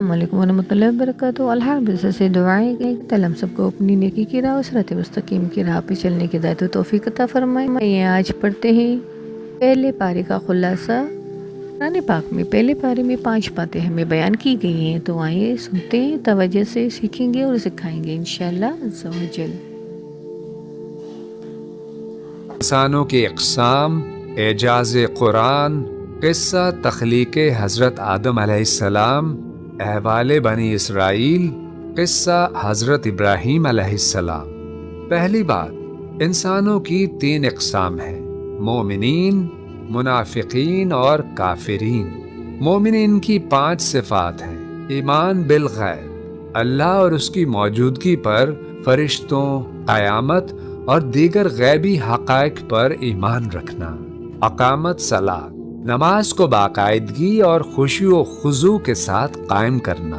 وعلیکم ورحمۃ اللہ وبرکاتہ۔ الحمد سے دعائیں کہ تعالیٰ ہم سب کو اپنی نیکی کی راہ صراط مستقیم کی راہ پہ چلنے کی ہدایت و توفیق عطا فرمائے۔ آج پڑھتے ہیں پہلے پارے کا خلاصہ۔ قرآن پاک میں پہلے پارے میں 5 باتیں ہمیں بیان کی گئی ہیں، تو آئیے سنتے ہیں، توجہ سے سیکھیں گے اور سکھائیں گے انشاءاللہ عز و جل۔ انسانوں کی اقسام، اعجاز قرآن، قصہ تخلیق حضرت آدم علیہ السلام، احوال بنی اسرائیل، قصہ حضرت ابراہیم علیہ السلام۔ پہلی بات، انسانوں کی 3 اقسام ہیں: مومنین، منافقین اور کافرین۔ مومنین کی 5 صفات ہیں: ایمان بالغیب، اللہ اور اس کی موجودگی پر، فرشتوں، قیامت اور دیگر غیبی حقائق پر ایمان رکھنا، اقامت صلاۃ، نماز کو باقاعدگی اور خشوع و خضوع کے ساتھ قائم کرنا،